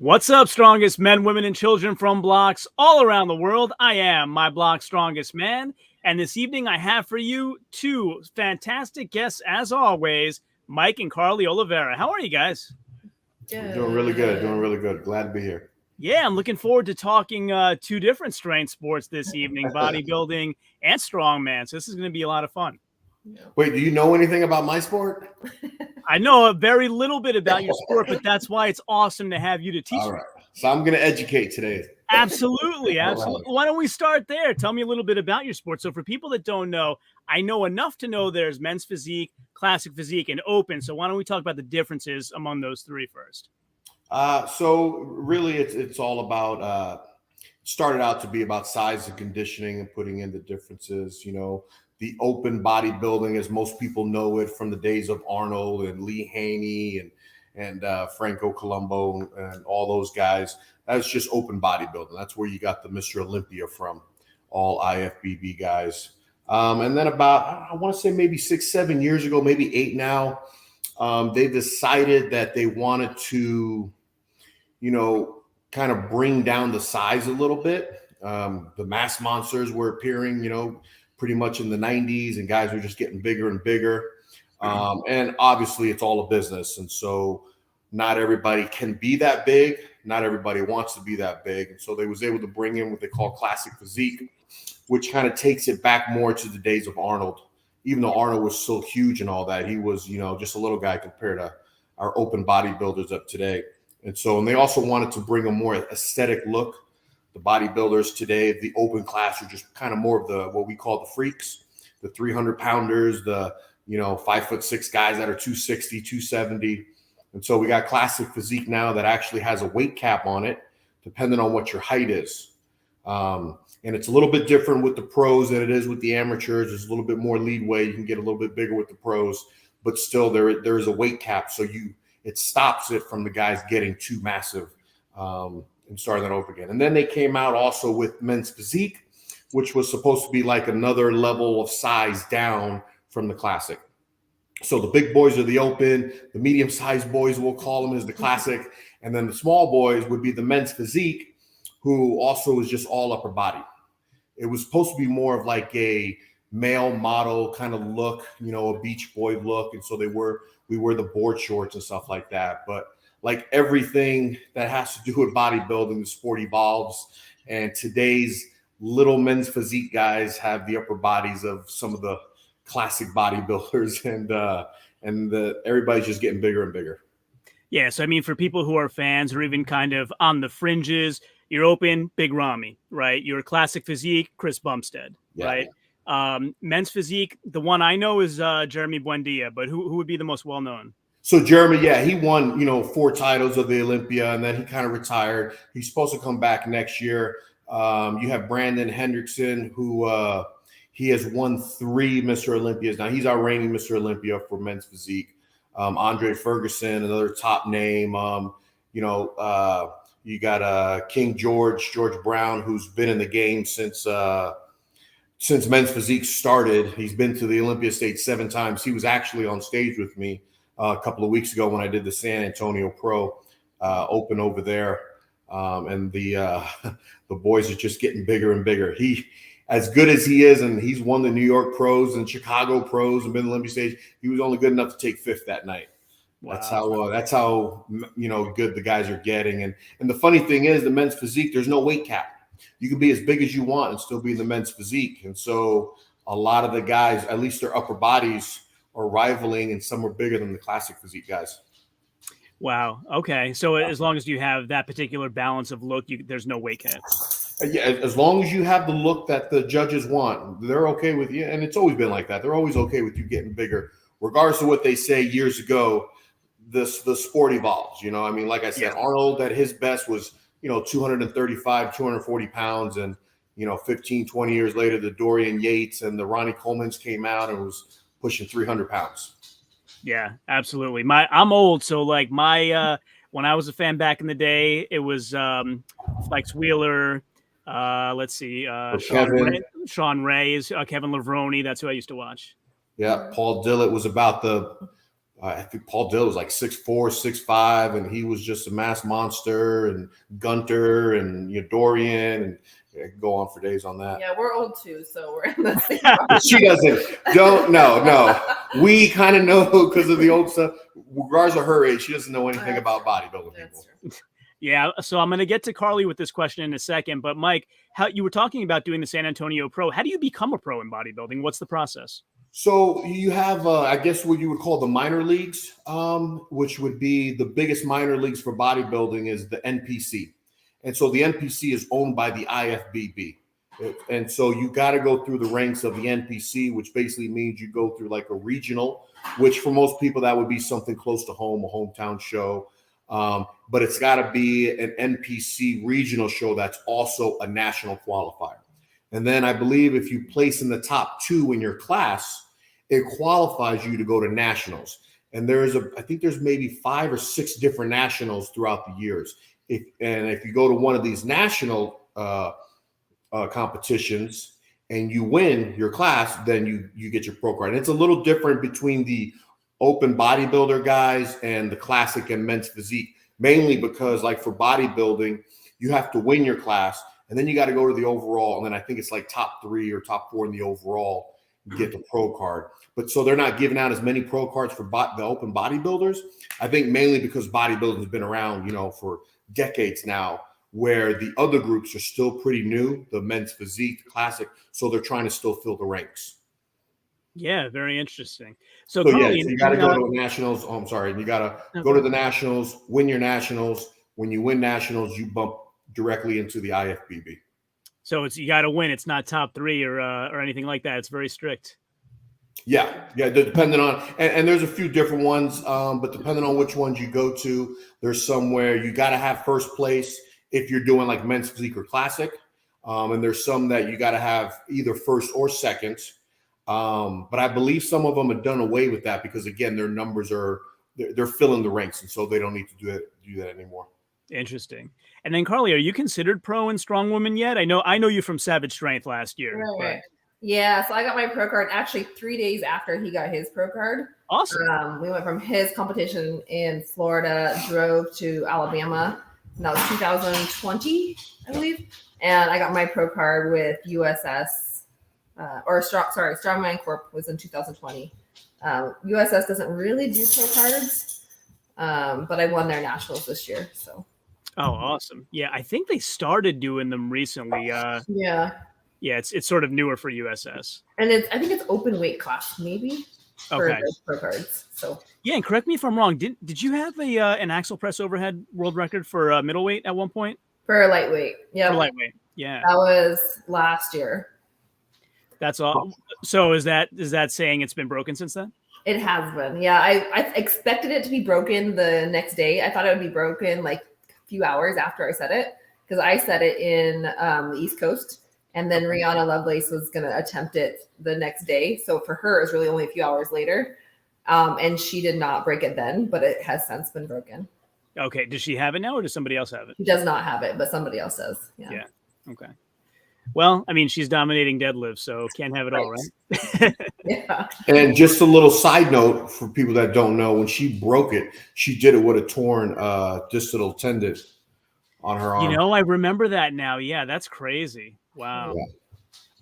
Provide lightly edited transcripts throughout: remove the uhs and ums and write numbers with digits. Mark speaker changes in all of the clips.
Speaker 1: What's up, strongest men, women, and children from blocks all around the world? I am my block's strongest man, and this evening I have for you two fantastic guests, as always, Mike and Carlee Olivera. How are you guys?
Speaker 2: We're doing really good. Doing really good. Glad to be here.
Speaker 1: Yeah, I'm looking forward to talking two different strength sports this evening, bodybuilding and strongman. So this is going to be a lot of fun.
Speaker 2: Wait, do you know anything about my sport?
Speaker 1: I know a very little bit about your sport, but that's why it's awesome to have you to teach.
Speaker 2: All right. So I'm going to educate today.
Speaker 1: Absolutely. Absolutely. Why don't we start there? Tell me a little bit about your sport. So for people that don't know, I know enough to know there's men's physique, classic physique, and open. So why don't we talk about the differences among those three first?
Speaker 2: So really it's all about, started out to be about size and conditioning and putting in the differences, the open bodybuilding, as most people know it from the days of Arnold and Lee Haney and Franco Colombo and all those guys. That's just open bodybuilding. That's where you got the Mr. Olympia from, all IFBB guys. And then about, I want to say maybe 6-7 years ago, maybe 8 now, they decided that they wanted to, kind of bring down the size a little bit. The mass monsters were appearing, pretty much in the 90s, and guys were just getting bigger and bigger. And obviously it's all a business. And so not everybody can be that big. Not everybody wants to be that big. And so they was able to bring in what they call classic physique, which kind of takes it back more to the days of Arnold. Even though Arnold was so huge and all that, he was, just a little guy compared to our open bodybuilders of today. And they also wanted to bring a more aesthetic look. The bodybuilders today, the open class, are just kind of more of the what we call the freaks, the 300-pounders, the 5'6" guys that are 260, 270. And so we got classic physique now that actually has a weight cap on it, depending on what your height is. And it's a little bit different with the pros than it is with the amateurs. There's a little bit more leadway. You can get a little bit bigger with the pros, but still there is a weight cap. So it stops it from the guys getting too massive. And starting that over again. And then they came out also with men's physique, which was supposed to be like another level of size down from the classic. So the big boys are the open, the medium-sized boys, we'll call them, is the classic. And then the small boys would be the men's physique, who also is just all upper body. It was supposed to be more of like a male model kind of look, a beach boy look. And so we wear the board shorts and stuff like that. But like everything that has to do with bodybuilding, the sport evolves, and today's little men's physique guys have the upper bodies of some of the classic bodybuilders, and everybody's just getting bigger and bigger.
Speaker 1: Yeah, so I mean, for people who are fans or even kind of on the fringes, you're open, Big Ramy, right? You're classic physique, Chris Bumstead, right? Men's physique, the one I know is Jeremy Buendia, but who would be the most well-known?
Speaker 2: So Jeremy, he won, 4 titles of the Olympia, and then he kind of retired. He's supposed to come back next year. You have Brandon Hendrickson, who he has won 3 Mr. Olympias. Now he's our reigning Mr. Olympia for men's physique. Andre Ferguson, another top name. You got King George Brown, who's been in the game since men's physique started. He's been to the Olympia stage 7 times. He was actually on stage with me a couple of weeks ago when I did the San Antonio Pro Open over there. And the boys are just getting bigger and bigger. He, as good as he is, and he's won the New York Pros and Chicago Pros and been to the Olympia stage, he was only good enough to take 5th that night. Wow. That's how good the guys are getting. And the funny thing is, the men's physique, there's no weight cap. You can be as big as you want and still be in the men's physique. And so a lot of the guys, at least their upper bodies, are rivaling, and some are bigger than the classic physique guys.
Speaker 1: Wow. Okay. So as long as you have that particular balance of look, there's no weight cap.
Speaker 2: Yeah, as long as you have the look that the judges want, they're okay with you. And it's always been like that. They're always okay with you getting bigger, regardless of what they say years ago. The sport evolves. I mean, like I said, Arnold at his best was 235, 240 pounds, and 15, 20 years later, the Dorian Yates and the Ronnie Colemans came out and was pushing 300 pounds.
Speaker 1: Yeah, absolutely. I'm old, so like when I was a fan back in the day, it was Flex Wheeler. Let's see, Sean Ray is Kevin Levrone. That's who I used to watch.
Speaker 2: Yeah, Paul Dillett was about the I think Paul Dill was like 6'4", 6'5", and he was just a mass monster. And Gunter and Dorian, and I could go on for days on that.
Speaker 3: Yeah, we're old too, so we're in the same.
Speaker 2: She no. We kind of know because of the old stuff. Regardless of her age, she doesn't know anything about bodybuilding people.
Speaker 1: Yeah, so I'm going to get to Carlee with this question in a second, but Mike, how you were talking about doing the San Antonio Pro. How do you become a pro in bodybuilding? What's the process?
Speaker 2: So you have, I guess, what you would call the minor leagues, which would be the biggest minor leagues for bodybuilding is the NPC. And so the NPC is owned by the IFBB. And so you got to go through the ranks of the NPC, which basically means you go through like a regional, which for most people, that would be something close to home, a hometown show. But it's got to be an NPC regional show that's also a national qualifier. And then I believe if you place in the top 2 in your class, it qualifies you to go to nationals. And I think there's maybe 5 or 6 different nationals throughout the years. If you go to one of these national competitions and you win your class, then you get your pro card. And it's a little different between the open bodybuilder guys and the classic and men's physique, mainly because like for bodybuilding, you have to win your class. And then you got to go to the overall. And then I think it's like top 3 or top 4 in the overall, get the pro card. But so they're not giving out as many pro cards for the open bodybuilders. I think mainly because bodybuilding has been around, for decades now, where the other groups are still pretty new, the men's physique, the classic. So they're trying to still fill the ranks.
Speaker 1: Yeah, very interesting. So
Speaker 2: Carlee, you got to go to nationals. Oh, I'm sorry. You got to go to the nationals, win your nationals. When you win nationals, you bump directly into the IFBB.
Speaker 1: So you got to win. It's not top 3 or anything like that. It's very strict.
Speaker 2: Yeah. Depending on, and there's a few different ones, but depending on which ones you go to, there's some where you got to have first place if you're doing like men's physique or classic, and there's some that you got to have either first or second. But I believe some of them have done away with that because again, their numbers they're filling the ranks, and so they don't need to do that anymore.
Speaker 1: Interesting. And then Carlee, are you considered pro in strong women yet? I know you from Savage Strength last year.
Speaker 3: Right. Yeah, so I got my pro card actually 3 days after he got his pro card.
Speaker 1: Awesome.
Speaker 3: We went from his competition in Florida, drove to Alabama, and that was 2020, I believe. And I got my pro card with USS, Strongman Corp was in 2020. USS doesn't really do pro cards, but I won their nationals this year. So.
Speaker 1: Oh, awesome. Yeah, I think they started doing them recently. Yeah, it's sort of newer for USS.
Speaker 3: And I think it's open weight class, maybe, for those pro cards. So
Speaker 1: yeah, and correct me if I'm wrong. Did you have an axle press overhead world record for middleweight at one point?
Speaker 3: For lightweight, yeah.
Speaker 1: For lightweight, yeah.
Speaker 3: That was last year.
Speaker 1: That's all. So is that saying it's been broken since then?
Speaker 3: It has been. Yeah, I expected it to be broken the next day. I thought it would be broken like a few hours after I said it, because I said it in the East Coast. And then Rihanna Lovelace was going to attempt it the next day. So for her, it was really only a few hours later. And she did not break it then, but it has since been broken.
Speaker 1: Okay. Does she have it now or does somebody else have it?
Speaker 3: She does not have it, but somebody else does.
Speaker 1: Yeah. Okay. Well, I mean, she's dominating deadlift, so can't have it all, right?
Speaker 3: Yeah.
Speaker 2: And just a little side note for people that don't know, when she broke it, she did it with a torn distal tendon on her arm.
Speaker 1: I remember that now. Yeah, that's crazy. Wow.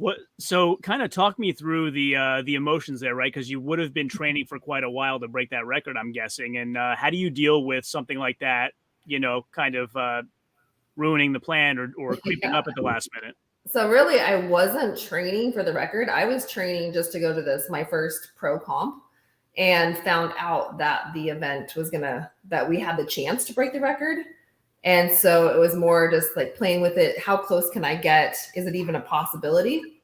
Speaker 1: Yeah. So kind of talk me through the emotions there, right? Because you would have been training for quite a while to break that record, I'm guessing. And how do you deal with something like that, kind of ruining the plan or creeping up at the last minute?
Speaker 3: So really, I wasn't training for the record. I was training just to go to my first pro comp, and found out that the event was that we had the chance to break the record. And so it was more just like playing with it. How close can I get? Is it even a possibility?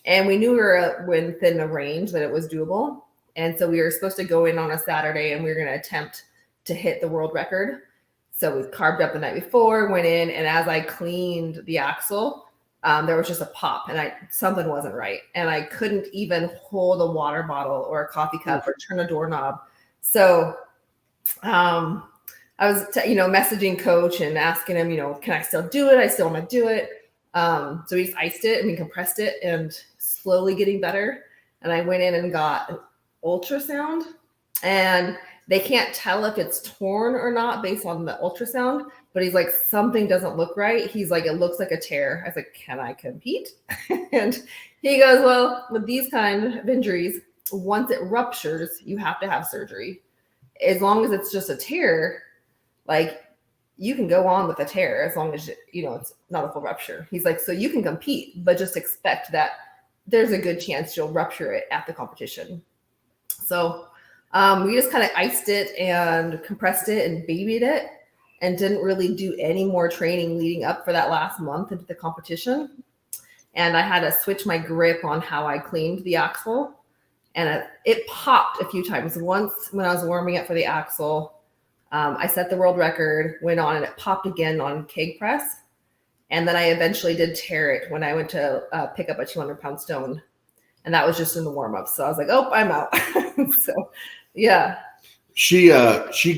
Speaker 3: And we knew we were within the range that it was doable. And so we were supposed to go in on a Saturday and we were going to attempt to hit the world record. So we carved up the night before, went in, and as I cleaned the axle, there was just a pop and something wasn't right. And I couldn't even hold a water bottle or a coffee cup or turn a doorknob. So, I was, messaging coach and asking him, can I still do it? I still want to do it. So we just iced it and we compressed it and slowly getting better. And I went in and got an ultrasound, and they can't tell if it's torn or not based on the ultrasound, but he's like, something doesn't look right. He's like, it looks like a tear. I was like, can I compete? And he goes, well, with these kind of injuries, once it ruptures, you have to have surgery. As long as it's just a tear, like you can go on with a tear as long as, it's not a full rupture. He's like, so you can compete, but just expect that there's a good chance you'll rupture it at the competition. So we just kind of iced it and compressed it and babied it and didn't really do any more training leading up for that last month into the competition. And I had to switch my grip on how I cleaned the axle. And it popped a few times. Once when I was warming up for the axle, I set the world record, went on, and it popped again on keg press. And then I eventually did tear it when I went to pick up a 200-pound stone. And that was just in the warm-up. So I was like, oh, I'm out. So, yeah.
Speaker 2: She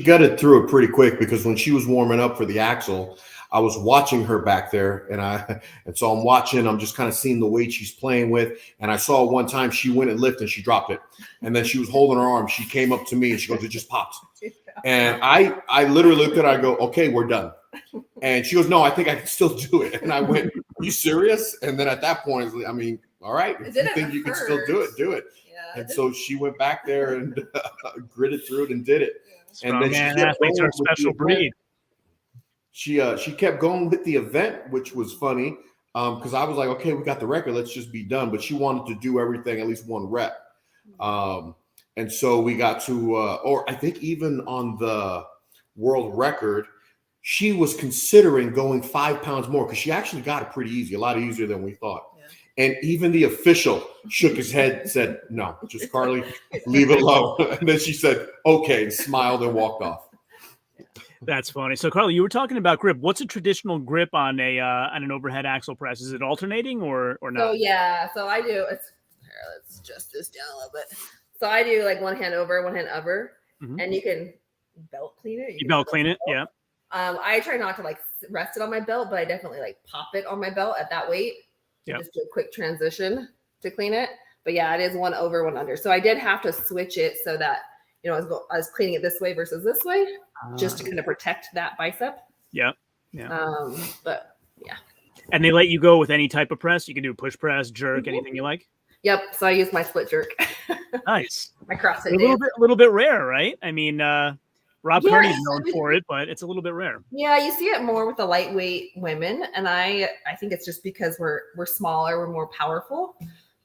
Speaker 2: gutted through it pretty quick, because when she was warming up for the axle, I was watching her back there, and so I'm watching. I'm just kind of seeing the weight she's playing with, and I saw one time she went and lifted and she dropped it, and then she was holding her arm. She came up to me and she goes, "It just popped," and I literally looked at her. I go, "Okay, we're done," and she goes, "No, I think I can still do it," and I went, "Are you serious?" And then at that point, I mean, all right, if you think you can still do it, do it. Yeah, and so she went back there and gritted through it and did it.
Speaker 1: Yeah. And then athletes are a special breed.
Speaker 2: She kept going with the event, which was funny, because I was like, okay, we got the record, let's just be done. But she wanted to do everything, at least one rep. And so we got to, or I think even on the world record, she was considering going 5 pounds more, because she actually got it pretty easy, a lot easier than we thought. Yeah. And even the official shook his head and said, "No, just Carlee, leave it alone." And then she said, "Okay," and smiled and walked off.
Speaker 1: That's funny. So, Carlee, you were talking about grip. What's a traditional grip on an overhead axle press? Is it alternating or not?
Speaker 3: So yeah, so I do. Let's adjust this down a little bit. So I do like one hand over, one hand over, and you can belt clean it.
Speaker 1: You belt clean it, yeah.
Speaker 3: I try not to like rest it on my belt, but I definitely like pop it on my belt at that weight. Yeah. Just do a quick transition to clean it. But yeah, it is one over, one under. So I did have to switch it so that I was cleaning it this way versus this way, just to kind of protect that bicep.
Speaker 1: Yeah. Yeah.
Speaker 3: But yeah.
Speaker 1: And they let you go with any type of press. You can do a push press, jerk, anything you like.
Speaker 3: Yep. So I use my split jerk.
Speaker 1: Nice.
Speaker 3: My CrossFit.
Speaker 1: A little bit rare, right? I mean, Rob Kearney's known for it, but it's a little bit rare.
Speaker 3: Yeah, you see it more with the lightweight women, and I think it's just because we're smaller, we're more powerful,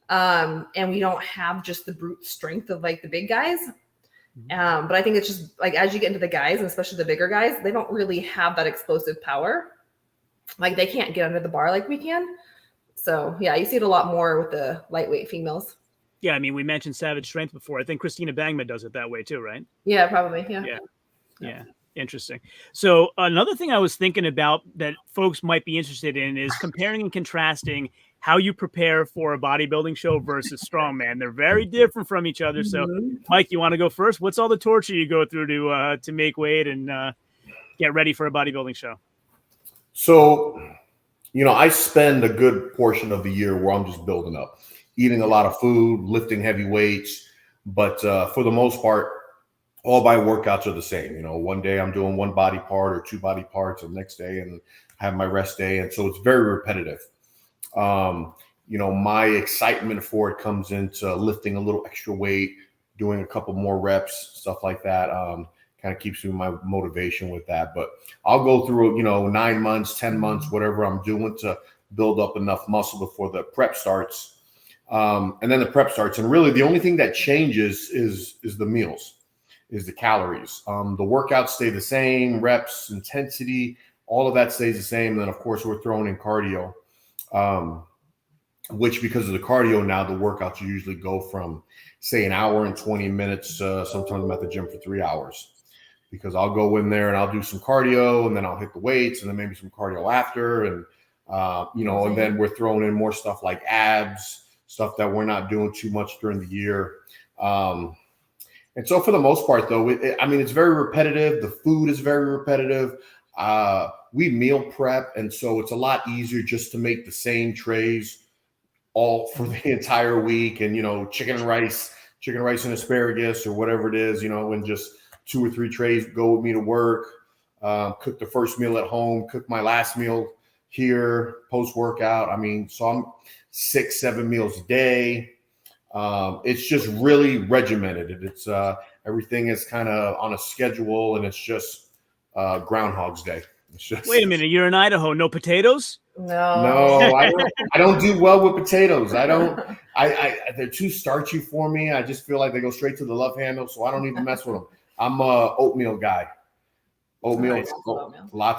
Speaker 3: and we don't have just the brute strength of like the big guys. But I think it's just like as you get into the guys, and especially the bigger guys, they don't really have that explosive power. Like they can't get under the bar like we can. So yeah, you see it a lot more with the lightweight females.
Speaker 1: Yeah, I mean, we mentioned Savage Strength before. I think Christina Bangma does it that way too, right?
Speaker 3: Yeah, probably. Yeah.
Speaker 1: Interesting. So another thing I was thinking about that folks might be interested in is comparing and contrasting how you prepare for a bodybuilding show versus strongman. They're very different from each other. So Mike, you want to go first? What's all the torture you go through to make weight and get ready for a bodybuilding show?
Speaker 2: So, I spend a good portion of the year where I'm just building up, eating a lot of food, lifting heavy weights. But for the most part, all my workouts are the same. One day I'm doing one body part or two body parts, and the next day and have my rest day. And so it's very repetitive. My excitement for it comes into lifting a little extra weight, doing a couple more reps, stuff like that. Kind of keeps me my motivation with that. But I'll go through, 9 months, 10 months, whatever I'm doing to build up enough muscle before the prep starts. And then the prep starts. And really the only thing that changes is the meals. Is the calories. The workouts stay the same, reps, intensity, all of that stays the same. And then, of course, we're throwing in cardio, which because of the cardio now, the workouts usually go from, say, an hour and 20 minutes. Sometimes I'm at the gym for 3 hours because I'll go in there and I'll do some cardio and then I'll hit the weights and then maybe some cardio after. And, and then we're throwing in more stuff like abs, stuff that we're not doing too much during the year. And so for the most part, though, it's very repetitive. The food is very repetitive. We meal prep. And so it's a lot easier just to make the same trays all for the entire week. And, chicken and rice and asparagus or whatever it is, and just 2 or 3 trays, go with me to work, cook the first meal at home, cook my last meal here, post-workout. I mean, so I'm 6-7 meals a day. It's just really regimented. It's everything is kind of on a schedule, and it's just Groundhog's Day. It's just,
Speaker 1: wait a minute, you're in Idaho, no potatoes?
Speaker 2: No, I don't do well with potatoes. They're too starchy for me. I just feel like they go straight to the love handle, so I don't even mess with them. I'm a oatmeal guy. Oatmeal,
Speaker 1: Nice.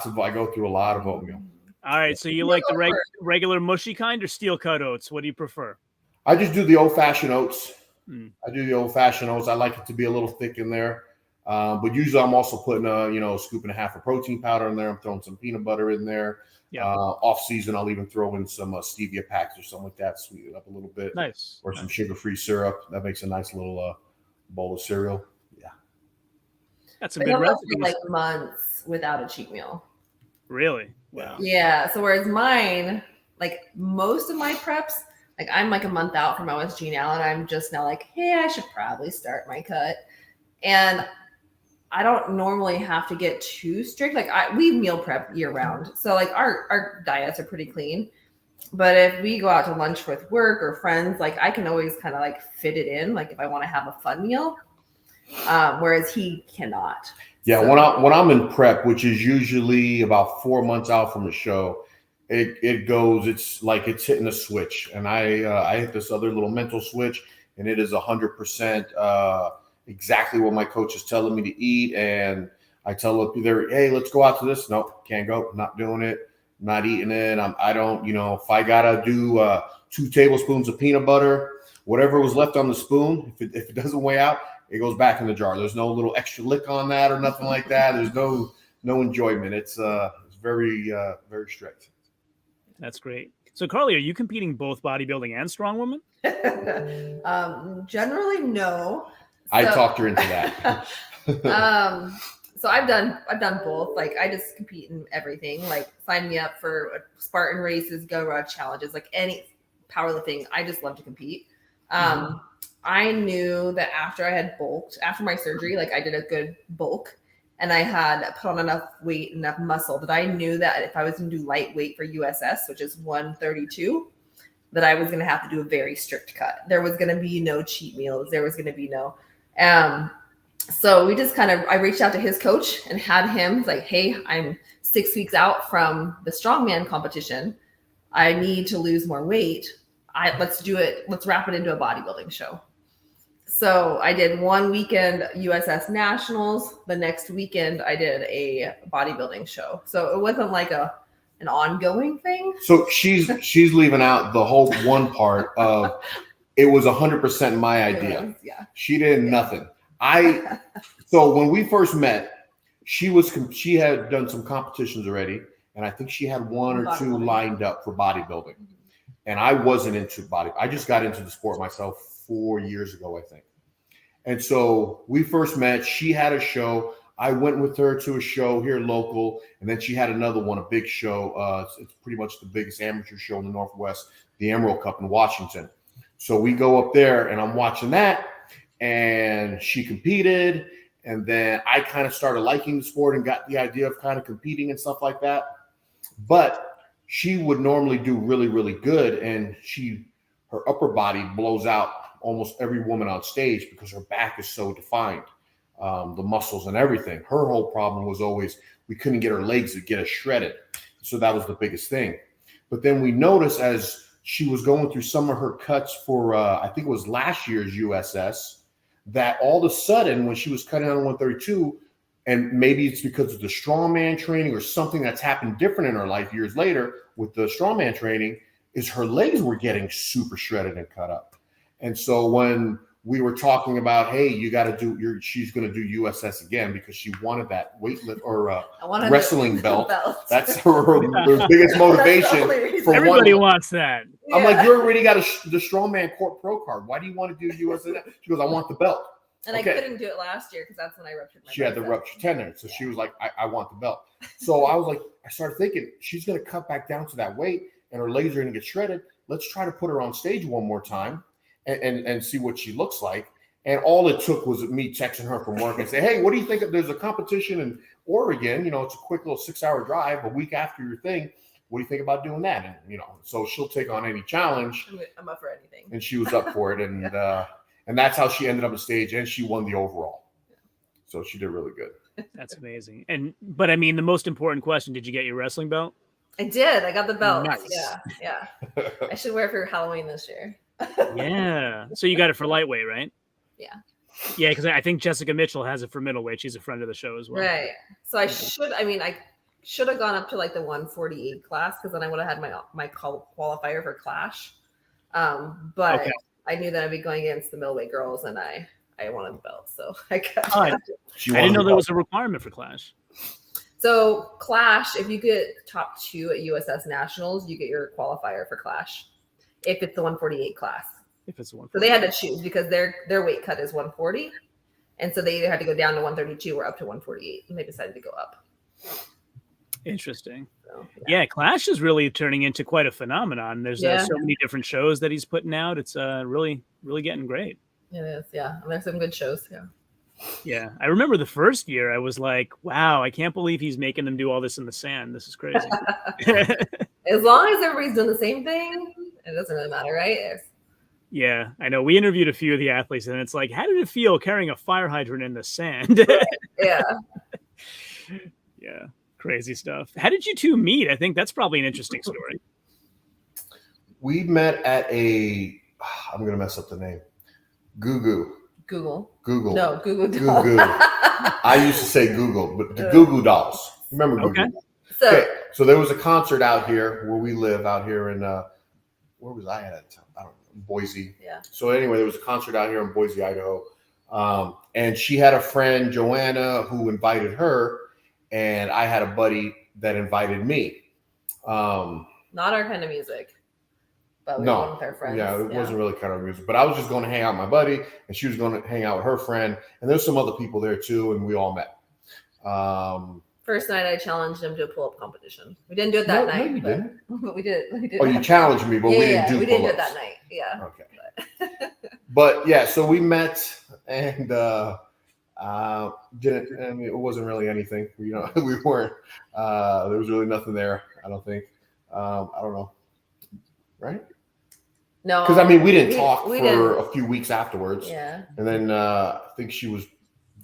Speaker 2: I go through a lot of oatmeal.
Speaker 1: All right, so you like the regular mushy kind or steel cut oats? What do you prefer?
Speaker 2: I just do the old-fashioned oats. I do the old-fashioned oats. I like it to be a little thick in there. But usually I'm also putting a scoop and a half of protein powder in there. I'm throwing some peanut butter in there.
Speaker 1: Yeah.
Speaker 2: Off season, I'll even throw in some stevia packs or something like that, sweeten it up a little bit.
Speaker 1: Nice.
Speaker 2: Or some sugar-free syrup. That makes a nice little bowl of cereal. Yeah.
Speaker 1: That's a good recipe.
Speaker 3: Like months without a cheat meal.
Speaker 1: Really? Wow.
Speaker 3: Yeah. So whereas mine, like most of my preps, like I'm like a month out from OSG now, and I'm just now like, hey, I should probably start my cut. And I don't normally have to get too strict. Like we meal prep year round. So like our diets are pretty clean. But if we go out to lunch with work or friends, like I can always kind of like fit it in. Like if I want to have a fun meal, whereas he cannot.
Speaker 2: Yeah. So, when I'm in prep, which is usually about 4 months out from the show, it's like it's hitting a switch. And I hit this other little mental switch, and it is 100%, exactly what my coach is telling me to eat. And I tell them either, hey, let's go out to this. Nope, can't go. Not doing it. Not eating it. I don't, if I gotta do 2 tablespoons of peanut butter, whatever was left on the spoon, if it doesn't weigh out, it goes back in the jar. There's no little extra lick on that or nothing like that. There's no enjoyment. It's very very strict.
Speaker 1: That's great. So Carlee, are you competing both bodybuilding and strongwoman?
Speaker 3: Generally, no.
Speaker 2: I talked her into that.
Speaker 3: So I've done both. Like I just compete in everything. Like sign me up for Spartan races, go run challenges, like any powerlifting. I just love to compete. I knew that after I had bulked, after my surgery, like I did a good bulk and I had put on enough weight, enough muscle that I knew that if I was going to do lightweight for USS, which is 132, that I was going to have to do a very strict cut. There was going to be no cheat meals. There was going to be no, so we just I reached out to his coach and had him like, hey, I'm 6 weeks out from the strongman competition. I need to lose more weight. Let's do it. Let's wrap it into a bodybuilding show. So I did one weekend USS Nationals. The next weekend I did a bodybuilding show. So it wasn't like an ongoing thing.
Speaker 2: So she's leaving out the whole one part of it was 100% my idea.
Speaker 3: Yeah.
Speaker 2: She did nothing. So when we first met, she had done some competitions already, and I think she had 1 or 2 lined up for bodybuilding. And I wasn't into bodybuilding. I just got into the sport myself 4 years ago, I think. And so we first met. She had a show. I went with her to a show here local, and then she had another one, a big show. It's pretty much the biggest amateur show in the Northwest, the Emerald Cup in Washington. So we go up there, and I'm watching that, and she competed, and then I kind of started liking the sport and got the idea of kind of competing and stuff like that. But she would normally do really, really good, and her upper body blows out almost every woman on stage because her back is so defined, the muscles and everything. Her whole problem was always we couldn't get her legs to get us shredded. So that was the biggest thing. But then we noticed as she was going through some of her cuts for, I think it was last year's USS, that all of a sudden when she was cutting on 132, and maybe it's because of the strongman training or something that's happened different in her life years later with the strongman training, is her legs were getting super shredded and cut up. And so when we were talking about, hey, you got to do she's going to do USS again because she wanted that weightlift or wrestling belt. That's her biggest motivation.
Speaker 1: Everybody wants that.
Speaker 2: I'm like, you already got the Strongman Pro card. Why do you want to do USS? She goes, I want the belt.
Speaker 3: And I couldn't do it last year because that's when I ruptured my
Speaker 2: She had the ruptured tendon. So she was like, I want the belt. So I was like, I started thinking she's going to cut back down to that weight and her legs are going to get shredded. Let's try to put her on stage one more time and see what she looks like. And all it took was me texting her from work and say, hey, what do you think? There's a competition in Oregon. You know, it's a quick little 6-hour drive a week after your thing. What do you think about doing that? And, you know, so she'll take on any challenge.
Speaker 3: I'm up for anything.
Speaker 2: And she was up for it. And and that's how she ended up on stage, and she won the overall. So she did really good.
Speaker 1: That's amazing. But I mean, the most important question, did you get your wrestling belt?
Speaker 3: I did. I got the belt.
Speaker 1: Nice.
Speaker 3: Yeah. I should wear it for Halloween this year.
Speaker 1: Yeah. So you got it for lightweight, right?
Speaker 3: Yeah.
Speaker 1: Yeah, because I think Jessica Mitchell has it for middleweight. She's a friend of the show as well.
Speaker 3: Right. So I should have gone up to like the 148 class, because then I would have had my qualifier for Clash. But
Speaker 1: okay.
Speaker 3: I knew that I'd be going against the middleweight girls, and I wanted the belt. So I got
Speaker 1: I didn't know there was a requirement for Clash.
Speaker 3: So Clash, if you get top 2 at USS Nationals, you get your qualifier for Clash. If it's the 148 class.
Speaker 1: If it's the 148.
Speaker 3: So they had to choose, because their weight cut is 140. And so they either had to go down to 132 or up to 148. And they decided to go up.
Speaker 1: Interesting.
Speaker 3: So,
Speaker 1: yeah, Clash is really turning into quite a phenomenon. There's so many different shows that he's putting out. It's really, really getting great.
Speaker 3: It is, yeah. And there's some good shows, yeah.
Speaker 1: Yeah, I remember the first year I was like, wow, I can't believe he's making them do all this in the sand. This is crazy.
Speaker 3: As long as everybody's doing the same thing, it doesn't really matter, right?
Speaker 1: Yeah, I know. We interviewed a few of the athletes, and it's like, how did it feel carrying a fire hydrant in the sand?
Speaker 3: Yeah.
Speaker 1: Yeah, crazy stuff. How did you two meet? I think that's probably an interesting story.
Speaker 2: We met at I'm going to mess up the name. Google.
Speaker 3: No, Google.
Speaker 2: I used to say Google, but the Google Dolls. Remember Google?
Speaker 3: Okay.
Speaker 2: So there was a concert out here where we live, out here in where was I at the time? I don't know, Boise.
Speaker 3: Yeah.
Speaker 2: So anyway, there was a concert out here in Boise, Idaho, and she had a friend, Joanna, who invited her, and I had a buddy that invited me.
Speaker 3: Not our kind of music. But we went with our friends.
Speaker 2: Yeah, it wasn't really kind of music. But I was just going to hang out with my buddy, and she was going to hang out with her friend. And there's some other people there too, and we all met.
Speaker 3: First night I challenged him to a pull-up competition. We didn't do it that night.
Speaker 2: No, you didn't.
Speaker 3: But we did.
Speaker 2: Oh, you challenged me, but we didn't do
Speaker 3: we
Speaker 2: pull-ups.
Speaker 3: didn't do it that night. Yeah.
Speaker 2: Okay. But yeah, so we met, and it wasn't really anything. We weren't. There was really nothing there. I don't think. I don't know. Right?
Speaker 3: No,
Speaker 2: because I mean, we didn't talk for a few weeks afterwards.
Speaker 3: Yeah,
Speaker 2: and then I think she was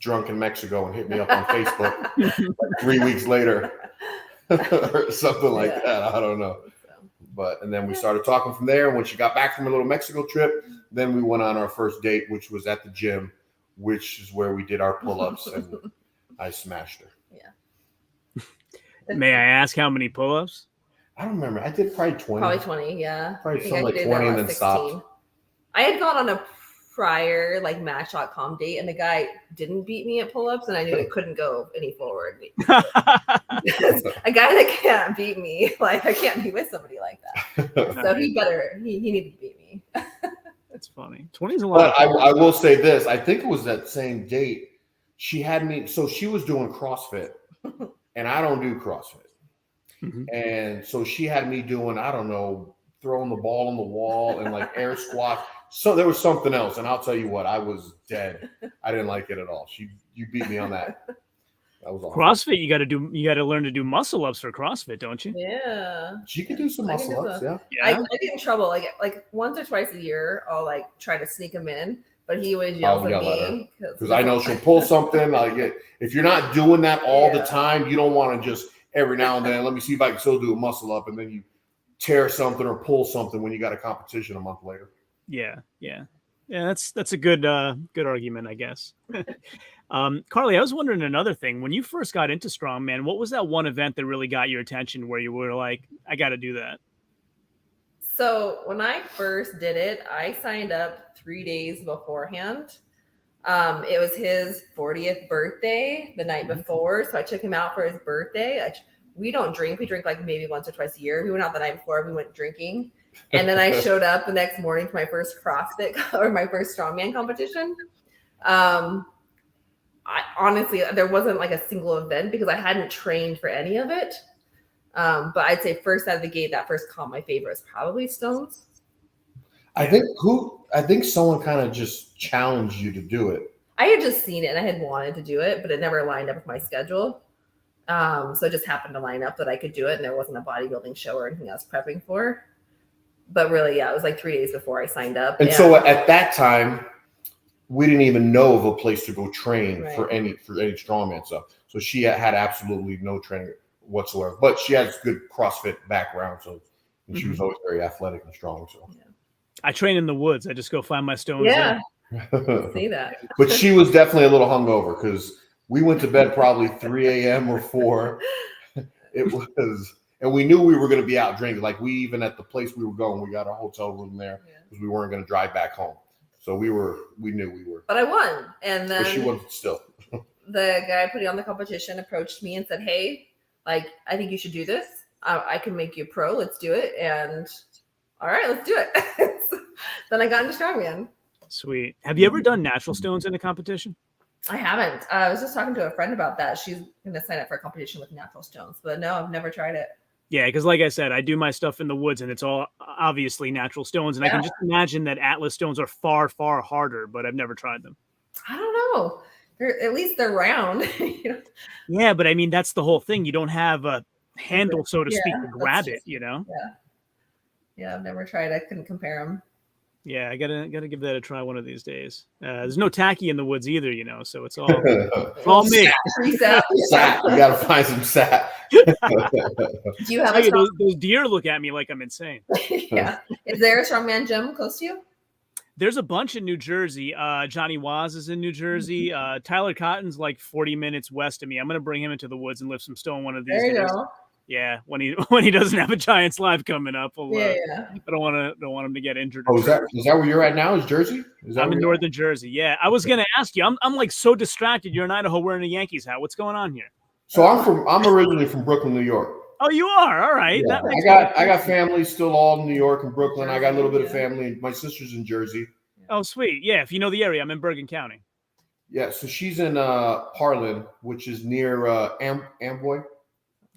Speaker 2: drunk in Mexico and hit me up on Facebook like 3 weeks later, or something like that. I don't know. But and then we started talking from there. And when she got back from a little Mexico trip, then we went on our first date, which was at the gym, which is where we did our pull-ups, and I smashed her.
Speaker 3: Yeah.
Speaker 1: May I ask how many pull-ups?
Speaker 2: I don't remember. I did probably 20.
Speaker 3: Probably 20, yeah.
Speaker 2: Probably something like 20 and then stopped.
Speaker 3: I had gone on a prior Match.com date, and the guy didn't beat me at pull-ups, and I knew it couldn't go any forward. A guy that can't beat me, like I can't be with somebody like that. So he needed to beat me.
Speaker 1: That's funny. 20 is a lot.
Speaker 2: But I will say this. I think it was that same date. She had me. So she was doing CrossFit, and I don't do CrossFit. Mm-hmm. And so she had me doing, I don't know, throwing the ball on the wall and like air squat. So there was something else. And I'll tell you what, I was dead. I didn't like it at all. You beat me on that. That was awesome.
Speaker 1: CrossFit, you got to learn to do muscle ups for CrossFit, don't you?
Speaker 3: Yeah.
Speaker 2: She could do some muscle ups. Yeah.
Speaker 3: I get in trouble. Like once or twice a year, I'll like try to sneak them in. But he always yells at me.
Speaker 2: Because I know she'll pull something. If you're not doing that all the time, you don't want to just every now and then, let me see if I can still do a muscle up, and then you tear something or pull something when you got a competition a month later.
Speaker 1: Yeah. That's a good argument, I guess. Carlee, I was wondering another thing. When you first got into Strongman, what was that one event that really got your attention where you were like, I got to do that?
Speaker 3: So when I first did it, I signed up 3 days beforehand. It was his 40th birthday the night before. So I took him out for his birthday. We don't drink. We drink like maybe once or twice a year. We went out the night before. We went drinking. And then I showed up the next morning to my first CrossFit or my first Strongman competition. I honestly, there wasn't like a single event because I hadn't trained for any of it. But I'd say first out of the gate, that first comp, my favorite was probably Stones.
Speaker 2: I think someone kind of just challenged you to do it.
Speaker 3: I had just seen it and I had wanted to do it, but it never lined up with my schedule. So it just happened to line up that I could do it, and there wasn't a bodybuilding show or anything I was prepping for. But really, yeah, it was like 3 days before I signed up.
Speaker 2: And so at that time, we didn't even know of a place to go train for any strongman stuff. So she had absolutely no training whatsoever. But she has good CrossFit background, so and she was always very athletic and strong. So
Speaker 1: I train in the woods. I just go find my stones.
Speaker 3: Yeah, see that.
Speaker 2: But she was definitely a little hungover because we went to bed probably 3 a.m. or 4. It was, and we knew we were going to be out drinking. Like we even at the place we were going, we got our hotel room there because we weren't going to drive back home. So we knew we were.
Speaker 3: But I won, and then
Speaker 2: but she won still.
Speaker 3: The guy putting on the competition approached me and said, "Hey, like I think you should do this. I can make you a pro. Let's do it." And all right, let's do it. So then I got into strongman.
Speaker 1: Sweet. Have you ever done natural stones in a competition?
Speaker 3: I haven't. I was just talking to a friend about that. She's going to sign up for a competition with natural stones, but no, I've never tried it.
Speaker 1: Yeah, because like I said, I do my stuff in the woods, and it's all obviously natural stones. And I can just imagine that Atlas stones are far, far harder, but I've never tried them.
Speaker 3: I don't know. At least they're round. You know?
Speaker 1: Yeah, but I mean, that's the whole thing. You don't have a handle, so to speak, to grab it, you know?
Speaker 3: Yeah, I've never tried. I couldn't compare them.
Speaker 1: Yeah, I gotta give that a try one of these days. There's no tacky in the woods either, you know, so it's all me.
Speaker 2: Sap. You gotta find some sap.
Speaker 3: Do you have
Speaker 1: those deer look at me like I'm insane.
Speaker 3: Yeah. Is there a strongman gym close to you?
Speaker 1: There's a bunch in New Jersey. Johnny Waz is in New Jersey. Tyler Cotton's like 40 minutes west of me. I'm gonna bring him into the woods and lift some stone one of these days.
Speaker 3: Go.
Speaker 1: Yeah, when he doesn't have a Giants live coming up, I don't want him to get injured.
Speaker 2: Oh, is that where you're at now? Is Jersey?
Speaker 1: I'm in northern Jersey. Yeah, I was gonna ask you. I'm like so distracted. You're in Idaho wearing a Yankees hat. What's going on here?
Speaker 2: So I'm originally from Brooklyn, New York.
Speaker 1: Oh, you are? All right.
Speaker 2: Yeah. I got family still all in New York and Brooklyn. I got a little bit of family. My sister's in Jersey.
Speaker 1: Oh, sweet. Yeah, if you know the area, I'm in Bergen County.
Speaker 2: Yeah, so she's in Harlan, which is near Amboy.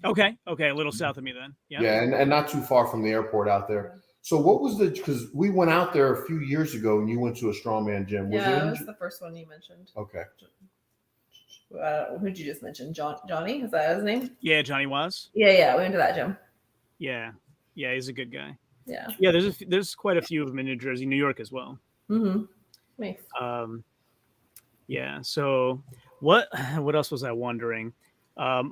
Speaker 1: Okay, a little south of me then.
Speaker 2: Yeah, and not too far from the airport out there. So what was because we went out there a few years ago and you went to a strongman gym.
Speaker 3: It was the first one you mentioned.
Speaker 2: Okay.
Speaker 3: Who'd you just mention? Johnny? Is that his name?
Speaker 1: Yeah, Johnny was.
Speaker 3: Yeah, we went to that gym.
Speaker 1: Yeah, he's a good guy.
Speaker 3: Yeah.
Speaker 1: Yeah, there's quite a few of them in New Jersey, New York as well.
Speaker 3: Mm-hmm. Nice.
Speaker 1: Yeah. So what else was I wondering?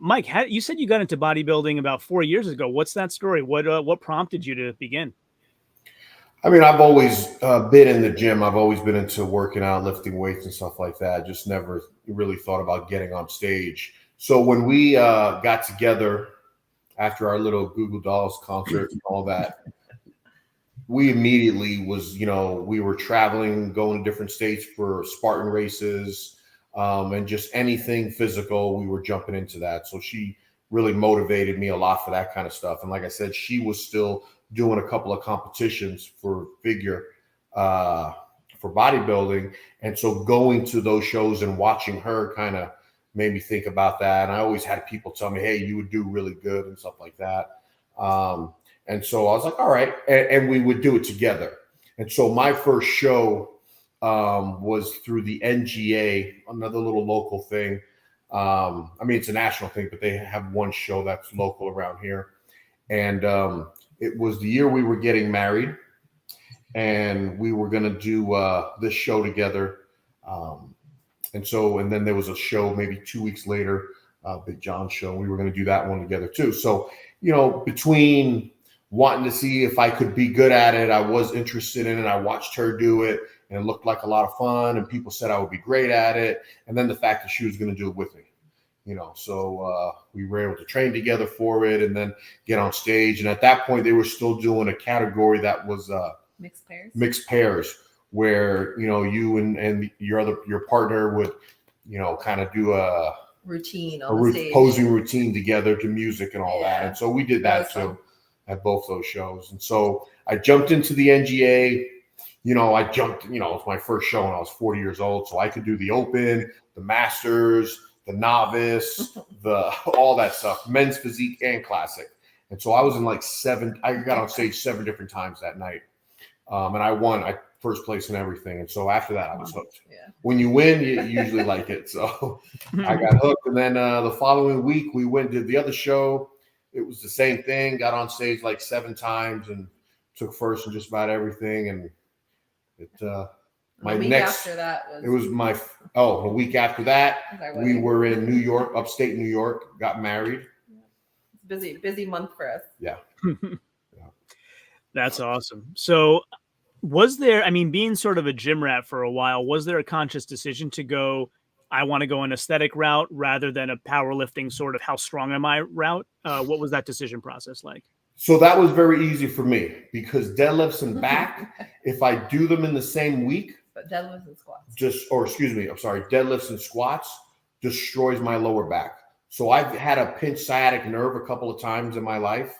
Speaker 1: Mike, you said you got into bodybuilding about 4 years ago. What's that story? What prompted you to begin?
Speaker 2: I mean, I've always been in the gym. I've always been into working out, lifting weights and stuff like that. Just never really thought about getting on stage. So when we got together after our little Google Dolls concert and all that, we immediately we were traveling, going to different states for Spartan races. And just anything physical, we were jumping into that. So she really motivated me a lot for that kind of stuff. And like I said, she was still doing a couple of competitions for figure for bodybuilding. And so going to those shows and watching her kind of made me think about that. And I always had people tell me, hey, you would do really good and stuff like that. And so I was like, all right. And we would do it together. And so my first show was through the NGA, another little local thing. I mean, it's a national thing, but they have one show that's local around here. And it was the year we were getting married, and we were going to do this show together. And then there was a show maybe 2 weeks later, Big John show. We were going to do that one together too. So, between wanting to see if I could be good at it, I was interested in it. I watched her do it, and it looked like a lot of fun, and people said I would be great at it. And then the fact that she was going to do it with me, so we were able to train together for it and then get on stage. And at that point, they were still doing a category that was mixed pairs, where, you and your partner would, kind of do a
Speaker 3: routine on the stage.
Speaker 2: Posing routine together to music and all that. And so we did that too at both those shows. And so I jumped into the NGA. It was my first show when I was 40 years old. So I could do the open, the masters, the novice, all that stuff, men's physique and classic. And so I was in I got on stage 7 different times that night. And I won. I first place in everything. And so after that, I was hooked.
Speaker 3: Yeah.
Speaker 2: When you win, you usually like it. So I got hooked. And then the following week, we went to the other show. It was the same thing. Got on stage like 7 times and took first in just about everything. And it my next
Speaker 3: after that was,
Speaker 2: it was my a week after that we were in New York, upstate New York, got married.
Speaker 3: Busy month for us.
Speaker 2: Yeah.
Speaker 1: That's awesome. So was there, I mean, being sort of a gym rat for a while, was there a conscious decision to go, I want to go an aesthetic route rather than a powerlifting sort of how strong am I route? What was that decision process like?
Speaker 2: So that was very easy for me because deadlifts and back, if I do them in the same week,
Speaker 3: but deadlifts and squats.
Speaker 2: Deadlifts and squats destroys my lower back. So I've had a pinched sciatic nerve a couple of times in my life.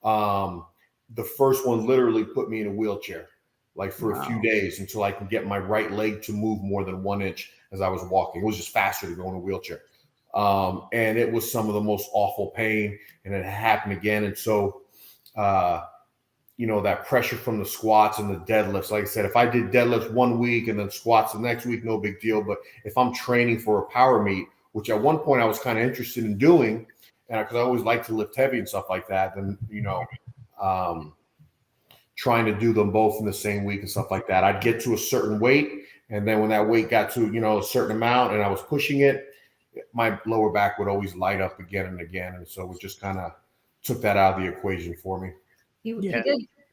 Speaker 2: The first one literally put me in a wheelchair, like for a few days until I can get my right leg to move more than 1 inch as I was walking. It was just faster to go in a wheelchair. And it was some of the most awful pain, and it happened again. And so, that pressure from the squats and the deadlifts, like I said, if I did deadlifts 1 week and then squats the next week, no big deal. But if I'm training for a power meet, which at one point I was kind of interested in doing, and because I always like to lift heavy and stuff like that, then, trying to do them both in the same week and stuff like that, I'd get to a certain weight. And then when that weight got to, a certain amount and I was pushing it, my lower back would always light up again and again. And so it just kind of took that out of the equation for me.
Speaker 3: He did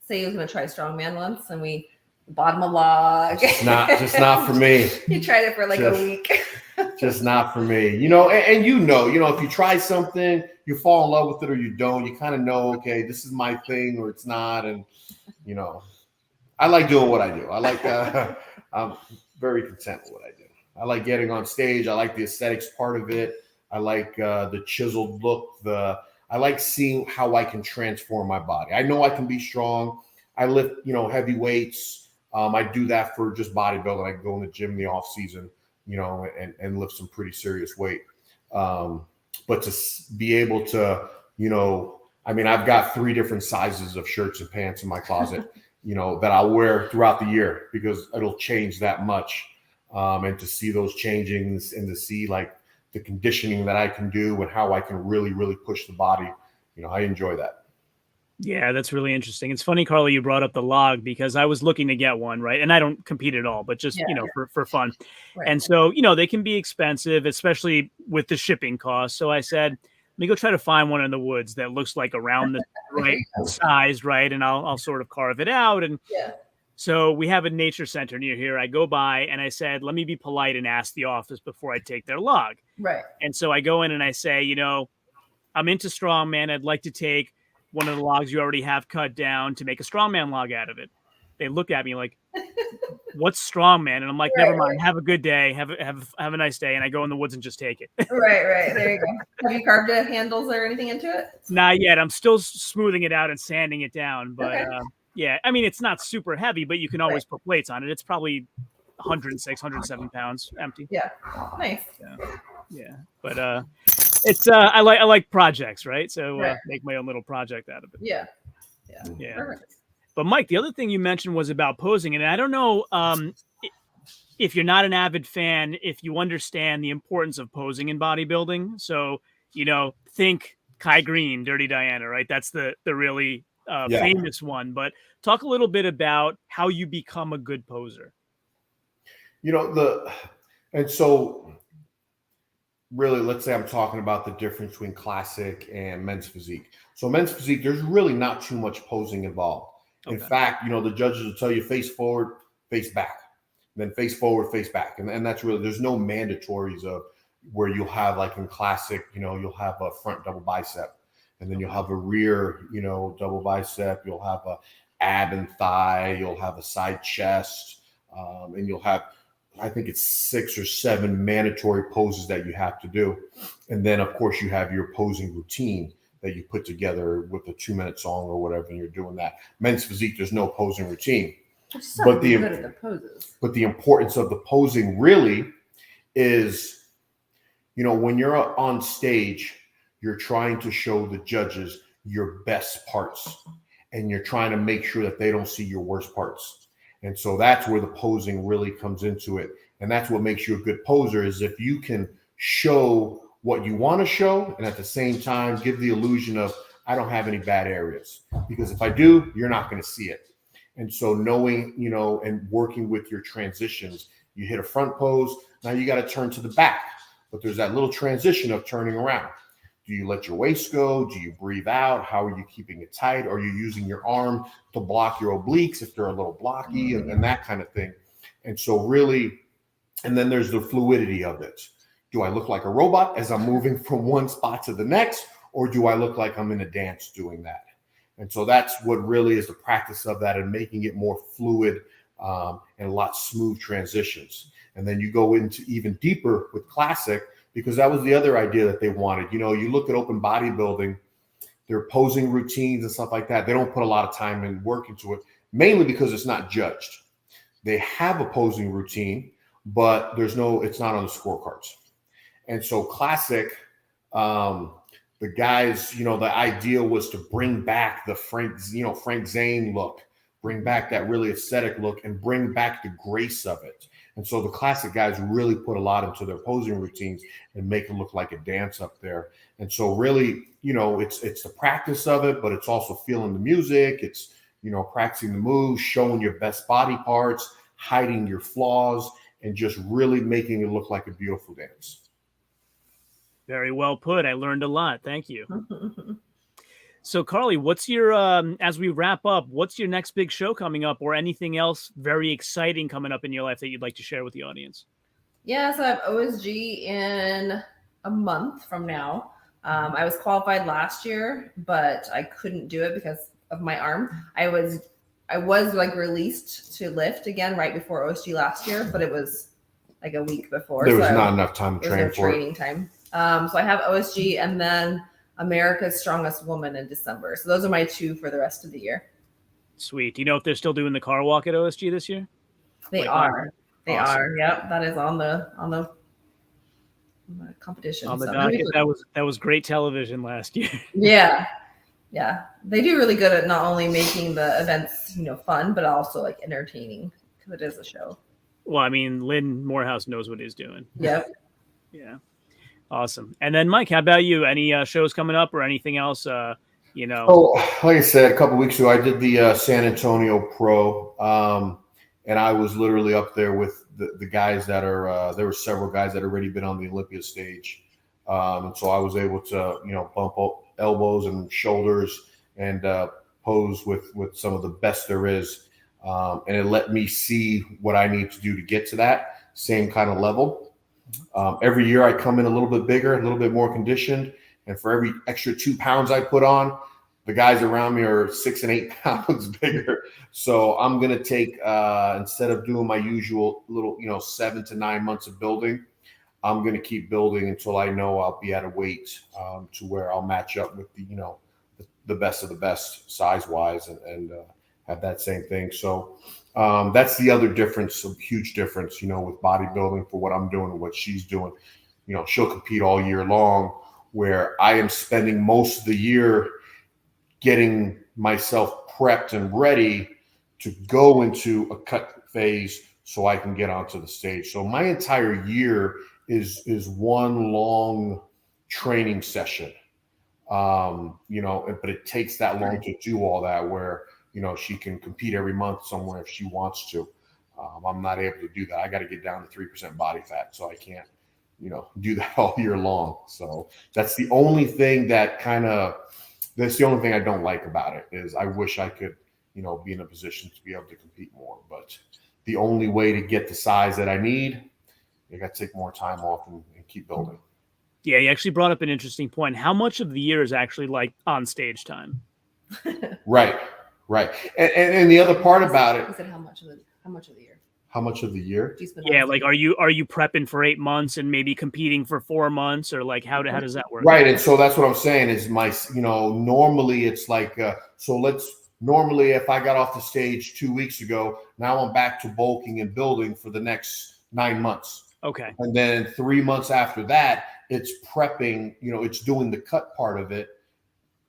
Speaker 3: say he was going to try Strongman once, and we bought him a log.
Speaker 2: Just not for me.
Speaker 3: He tried it for like a week.
Speaker 2: Just not for me. And if you try something, you fall in love with it or you don't, you kind of know, okay, this is my thing or it's not. And, I like doing what I do. I like, I'm very content with what I do. I like getting on stage. I like the aesthetics part of it. I like the chiseled look. I like seeing how I can transform my body. I know I can be strong. I lift, heavy weights. I do that for just bodybuilding. I go in the gym in the off season, and lift some pretty serious weight. But to be able to, I've got 3 different sizes of shirts and pants in my closet, that I'll wear throughout the year because it'll change that much. And to see those changings and to see like the conditioning that I can do and how I can really, really push the body, I enjoy that.
Speaker 1: Yeah, that's really interesting. It's funny, Carlee, you brought up the log because I was looking to get one, right? And I don't compete at all, but just, for fun. Right. And so, they can be expensive, especially with the shipping costs. So I said, let me go try to find one in the woods that looks like around the right size, right? And I'll sort of carve it out. And so we have a nature center near here. I go by and I said, let me be polite and ask the office before I take their log.
Speaker 3: Right.
Speaker 1: And so I go in and I say, I'm into Strongman. I'd like to take one of the logs you already have cut down to make a Strongman log out of it. They look at me like, what's Strongman? And I'm like, never mind. Have a good day. Have a nice day. And I go in the woods and just take it.
Speaker 3: Right. There you go. Have you carved the handles or anything into it?
Speaker 1: Not yet. I'm still smoothing it out and sanding it down. But yeah, it's not super heavy, but you can always put plates on it. It's probably 106, 107 pounds empty.
Speaker 3: Yeah. Nice.
Speaker 1: Yeah. But it's I like projects, right? So make my own little project out of it.
Speaker 3: Yeah.
Speaker 1: Perfect. But Mike, the other thing you mentioned was about posing, and I don't know if you're not an avid fan, if you understand the importance of posing in bodybuilding. So think Kai Green, Dirty Diana, right? That's the really famous one. But talk a little bit about how you become a good poser.
Speaker 2: And so really, let's say I'm talking about the difference between classic and men's physique. So men's physique, there's really not too much posing involved. In fact, the judges will tell you face forward, face back, then face forward, face back. And that's really, there's no mandatories of where you'll have like in classic, you'll have a front double bicep, and then you'll have a rear, double bicep. You'll have a ab and thigh. You'll have a side chest, and you'll have, I think it's 6 or 7 mandatory poses that you have to do. And then of course you have your posing routine that you put together with a 2-minute song or whatever, and you're doing that. Men's physique, there's no posing routine.
Speaker 3: But the
Speaker 2: importance of the posing really is, when you're on stage, you're trying to show the judges your best parts, and you're trying to make sure that they don't see your worst parts. And so that's where the posing really comes into it. And that's what makes you a good poser, is if you can show what you want to show and at the same time give the illusion of, I don't have any bad areas. Because if I do, you're not going to see it. And so knowing, you know, and working with your transitions, you hit a front pose, now you got to turn to the back. But there's that little transition of turning around. Do you let your waist go? Do you breathe out? How are you keeping it tight? Are you using your arm to block your obliques if they're a little blocky, and that kind of thing? And so really, and then there's the fluidity of it. Do I look like a robot as I'm moving from one spot to the next, or do I look like I'm in a dance doing that? And so that's what really is the practice of that, and making it more fluid and a lot smooth transitions. And then you go into even deeper with classic, because that was the other idea that they wanted. You know, you look at open bodybuilding, their posing routines and stuff like that. They don't put a lot of time and work into it, mainly because it's not judged. They have a posing routine, but it's not on the scorecards. And so classic, the guys, you know, the idea was to bring back the Frank Zane look, bring back that really aesthetic look, and bring back the grace of it. And so the classic guys really put a lot into their posing routines and make it look like a dance up there. And so really, you know, it's the practice of it, but it's also feeling the music. It's, you know, practicing the moves, showing your best body parts, hiding your flaws, and just really making it look like a beautiful dance.
Speaker 1: Very well put. I learned a lot. Thank you. So Carlee, what's your, as we wrap up, what's your next big show coming up, or anything else very exciting coming up in your life that you'd like to share with the audience?
Speaker 3: Yeah, so I have OSG in a month from now. I was qualified last year, but I couldn't do it because of my arm. I was like released to lift again right before OSG last year, but it was like a week before.
Speaker 2: There was not enough time to train
Speaker 3: no
Speaker 2: for
Speaker 3: training time. So I have OSG and then America's Strongest Woman in December. So those are my two for the rest of the year.
Speaker 1: Sweet. Do you know if they're still doing the car walk at OSG this year?
Speaker 3: They are. They are. Yep. That is on the competition.
Speaker 1: On the docket. That was great television last year.
Speaker 3: Yeah. Yeah. They do really good at not only making the events, you know, fun, but also like entertaining, because it is a show.
Speaker 1: Well, I mean, Lynn Morehouse knows what he's doing.
Speaker 3: Yep.
Speaker 1: Yeah. Awesome. And then Mike, how about you? Any shows coming up or anything else? You know.
Speaker 2: Oh, like I said, a couple of weeks ago, I did the San Antonio Pro, and I was literally up there with the guys that are. There were several guys that had already been on the Olympia stage, and so I was able to, you know, bump up elbows and shoulders and pose with some of the best there is, and it let me see what I need to do to get to that same kind of level. Every year I come in a little bit bigger, a little bit more conditioned. And for every extra 2 pounds I put on, the guys around me are 6 and 8 pounds bigger. So I'm going to take, instead of doing my usual little, 7 to 9 months of building, I'm going to keep building until I know I'll be at a weight to where I'll match up with the best of the best size wise and have that same thing. So that's the other difference, a huge difference, with bodybuilding for what I'm doing and what she's doing. She'll compete all year long, where I am spending most of the year getting myself prepped and ready to go into a cut phase so I can get onto the stage. So my entire year is one long training session, but it takes that long to do all that, where, she can compete every month somewhere if she wants to. I'm not able to do that. I got to get down to 3% body fat, so I can't, do that all year long. So that's the only thing that's the only thing I don't like about it, is I wish I could, be in a position to be able to compete more. But the only way to get the size that I need, I got to take more time off and keep building.
Speaker 1: Yeah, you actually brought up an interesting point. How much of the year is actually like on stage time?
Speaker 2: Right. And the other part about it.
Speaker 3: He said how much of the year?
Speaker 2: How much of the year?
Speaker 1: Yeah, like are you prepping for 8 months and maybe competing for 4 months, or like how does that work?
Speaker 2: Right, and so that's what I'm saying is normally it's like normally if I got off the stage 2 weeks ago, now I'm back to bulking and building for the next 9 months.
Speaker 1: Okay.
Speaker 2: And then 3 months after that, it's prepping, it's doing the cut part of it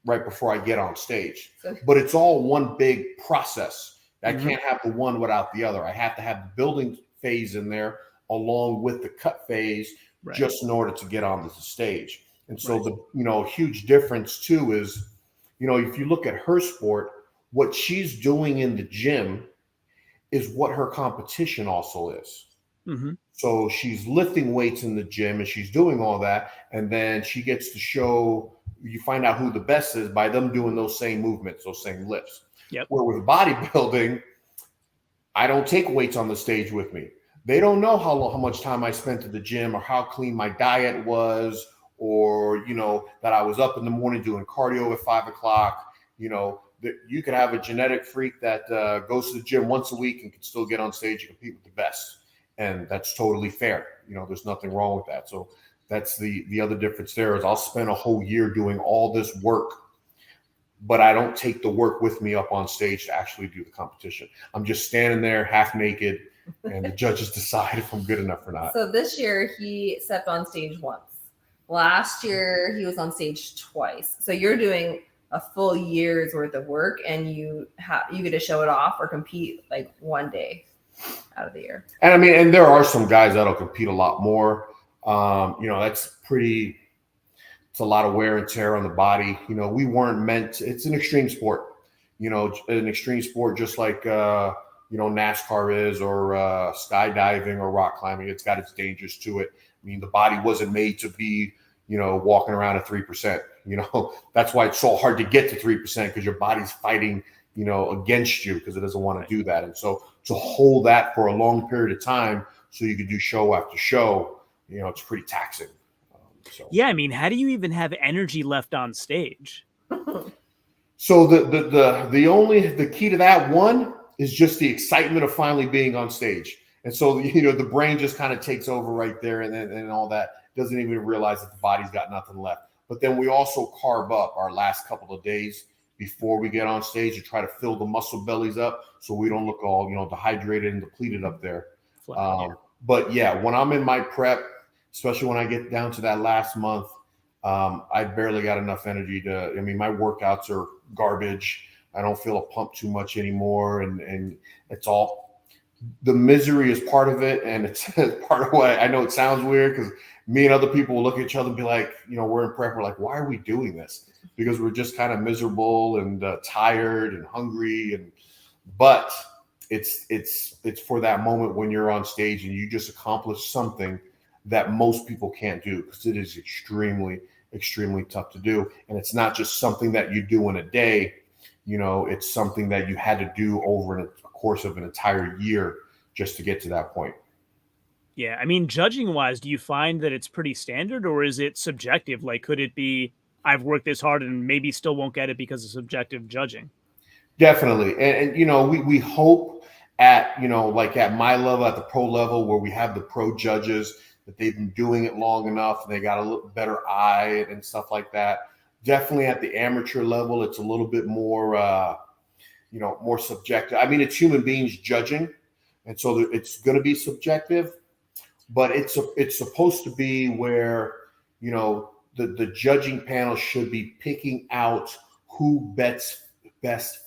Speaker 2: right before I get on stage. But it's all one big process. I can't have the one without the other. I have to have the building phase in there along with the cut phase, just in order to get onto the stage. And so the huge difference too is, if you look at her sport, what she's doing in the gym is what her competition also is. So she's lifting weights in the gym and she's doing all that, and then she gets to show, you find out who the best is by them doing those same movements, those same lifts. Where with bodybuilding, I don't take weights on the stage with me. They don't know how much time I spent at the gym or how clean my diet was, or, that I was up in the morning doing cardio at 5 o'clock. You could have a genetic freak that goes to the gym once a week and can still get on stage and compete with the best. And that's totally fair. There's nothing wrong with that. So that's the other difference there is I'll spend a whole year doing all this work, but I don't take the work with me up on stage to actually do the competition. I'm just standing there half naked and the judges decide if I'm good enough or not.
Speaker 3: So this year he stepped on stage once. Last year he was on stage twice. So you're doing a full year's worth of work, and you get to show it off or compete like one day out of the year.
Speaker 2: And I mean, and there are some guys that'll compete a lot more. That's it's a lot of wear and tear on the body. We weren't meant to, it's an extreme sport, an extreme sport, just like, NASCAR is, or skydiving or rock climbing. It's got its dangers to it. I mean, the body wasn't made to be, walking around at 3%. That's why it's so hard to get to 3%, because your body's fighting, against you, because it doesn't want to do that. And so to hold that for a long period of time so you could do show after show, it's pretty taxing.
Speaker 1: Yeah, I mean, how do you even have energy left on stage?
Speaker 2: So the key to that one is just the excitement of finally being on stage. And so, the brain just kind of takes over right there, and all that, doesn't even realize that the body's got nothing left. But then we also carb up our last couple of days before we get on stage to try to fill the muscle bellies up so we don't look all, dehydrated and depleted up there. But yeah, when I'm in my prep, especially when I get down to that last month, I barely got enough energy my workouts are garbage. I don't feel a pump too much anymore. And it's all, the misery is part of it. And it's part of why I know it sounds weird, because me and other people will look at each other and be like, we're in prep. We're like, why are we doing this? Because we're just kind of miserable and tired and hungry. But it's for that moment when you're on stage and you just accomplish something that most people can't do, because it is extremely, extremely tough to do. And it's not just something that you do in a day. It's something that you had to do over a course of an entire year just to get to that point.
Speaker 1: Yeah, I mean, judging wise, do you find that it's pretty standard, or is it subjective? Like, could it be I've worked this hard and maybe still won't get it because of subjective judging?
Speaker 2: Definitely. And we hope at, like at my level, at the pro level, where we have the pro judges, that they've been doing it long enough and they got a little better eye and stuff like that. Definitely at the amateur level, it's a little bit more, more subjective. I mean, it's human beings judging, and so it's going to be subjective, but it's supposed to be where, the judging panel should be picking out who best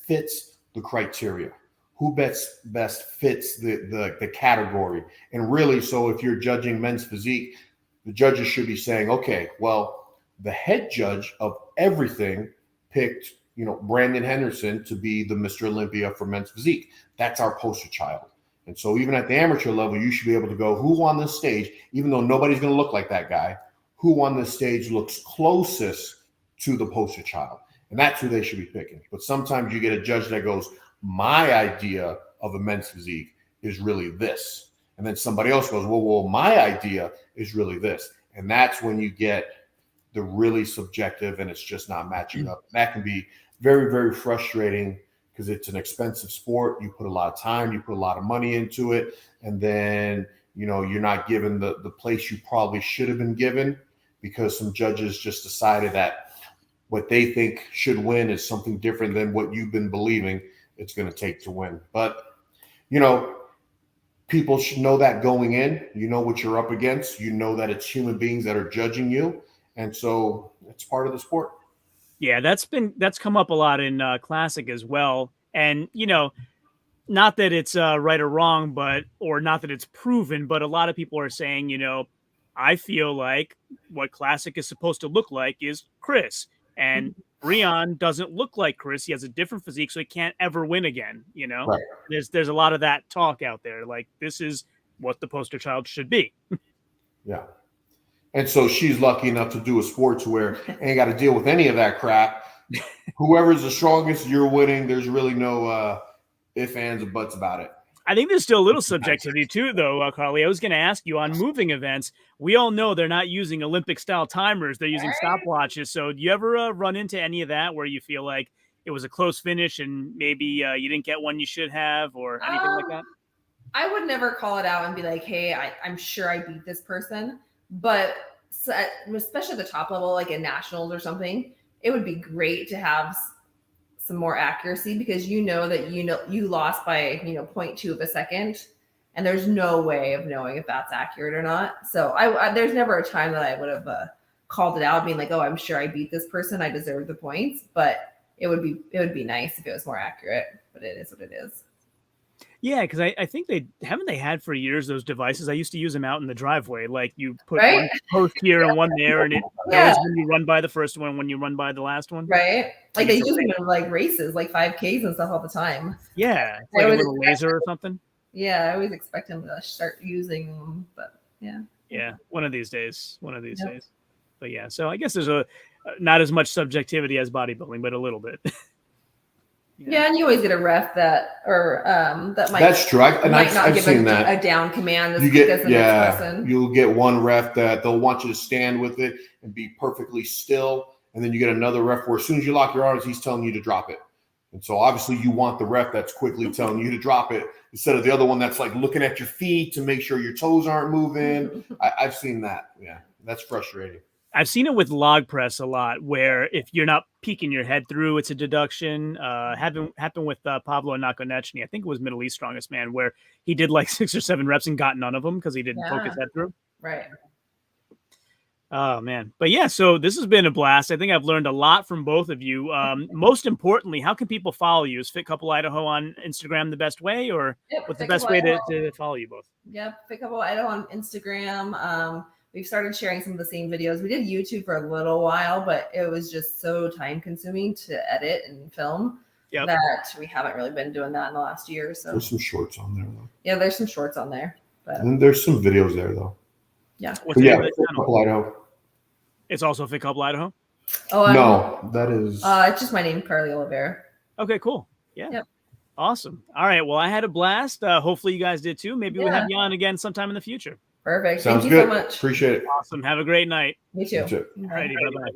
Speaker 2: fits the criteria, who best fits the category. And really, so if you're judging men's physique, the judges should be saying, okay, well, the head judge of everything picked, Brandon Henderson to be the Mr. Olympia for men's physique. That's our poster child. And so even at the amateur level, you should be able to go, who on this stage, even though nobody's going to look like that guy, who on this stage looks closest to the poster child? And that's who they should be picking. But sometimes you get a judge that goes, my idea of a men's physique is really this. And then somebody else goes, well, my idea is really this. And that's when you get the really subjective and it's just not matching up. That can be very, very frustrating, because it's an expensive sport. You put a lot of time, you put a lot of money into it. And then, you're not given the place you probably should have been given, because some judges just decided that what they think should win is something different than what you've been believing it's going to take to win. But, people should know that going in, what you're up against, that it's human beings that are judging you. And so it's part of the sport.
Speaker 1: Yeah, that's come up a lot in Classic as well. And, not that it's right or wrong, or not that it's proven, but a lot of people are saying, you know, I feel like what classic is supposed to look like is Chris, and Breon doesn't look like Chris. He has a different physique, so he can't ever win again. You know,
Speaker 2: Right.
Speaker 1: There's a lot of that talk out there. Like, this is what the poster child should be.
Speaker 2: Yeah. And so she's lucky enough to do a sport to where ain't got to deal with any of that crap. Whoever's the strongest, you're winning. There's really no ifs, ands, or buts about it.
Speaker 1: I think there's still a little subjectivity too, though, Carlee. I was going to ask you, on moving events, we all know they're not using Olympic-style timers. They're using stopwatches. So do you ever run into any of that where you feel like it was a close finish and maybe you didn't get one you should have, or anything like that?
Speaker 3: I would never call it out and be like, hey, I'm sure I beat this person. But especially at the top level, like in nationals or something, it would be great to have some more accuracy, because you know that you lost by 0.2 of a second, and there's no way of knowing if that's accurate or not. So I there's never a time that I would have called it out, being like, oh, I'm sure I beat this person, I deserve the points. But it would be nice if it was more accurate. But it is what it is.
Speaker 1: Yeah, because I think they had for years those devices. I used to use them out in the driveway. Like, you put one post here and one there, and it knows when you run by the first one, when you run by the last one.
Speaker 3: Right. Like, they use them in like races, like 5Ks and stuff all the time.
Speaker 1: Yeah, like a little laser or something.
Speaker 3: Yeah, I always expect him to start using them, but yeah.
Speaker 1: Yeah, one of these days. But yeah, so I guess there's not as much subjectivity as bodybuilding, but a little bit.
Speaker 3: Yeah, and you always get a ref that might.
Speaker 2: That's true. I've seen that.
Speaker 3: A down command.
Speaker 2: You get you'll get one ref that they'll want you to stand with it and be perfectly still, and then you get another ref where as soon as you lock your arms, he's telling you to drop it. And so obviously you want the ref that's quickly telling you to drop it instead of the other one that's like looking at your feet to make sure your toes aren't moving. I've seen that. Yeah, that's frustrating.
Speaker 1: I've seen it with log press a lot, where if you're not peeking your head through, it's a deduction. Happened with Pablo Nakonechny. I think it was Middle East Strongest Man, where he did like 6 or 7 reps and got none of them because he didn't poke his head through.
Speaker 3: Right.
Speaker 1: Oh, man. But yeah, so this has been a blast. I think I've learned a lot from both of you. Most importantly, how can people follow you? Is Fit Couple Idaho on Instagram the best way, or what's the best way to follow you both?
Speaker 3: Yep, Fit Couple Idaho on Instagram. We've started sharing some of the same videos. We did YouTube for a little while, but it was just so time consuming to edit and film that we haven't really been doing that in the last year. So
Speaker 2: there's some shorts on there, though.
Speaker 3: Yeah, there's some shorts on there. But
Speaker 2: and there's some videos there, though.
Speaker 3: Yeah.
Speaker 1: What's the name of the
Speaker 2: Fit
Speaker 1: channel?
Speaker 2: Couple Idaho.
Speaker 1: It's also Fit Couple Idaho?
Speaker 3: Oh,
Speaker 2: no, that is.
Speaker 3: It's just my name, Carlee Olivera.
Speaker 1: Okay, cool. Yeah.
Speaker 3: Yep.
Speaker 1: Awesome. All right. Well, I had a blast. Hopefully you guys did too. Maybe we'll have you on again sometime in the future.
Speaker 3: Perfect.
Speaker 2: Sounds
Speaker 3: Thank you
Speaker 2: good.
Speaker 3: so much.
Speaker 2: Appreciate it.
Speaker 1: Awesome. Have a great night.
Speaker 3: Me too.
Speaker 2: You too.
Speaker 1: All righty. Bye-bye.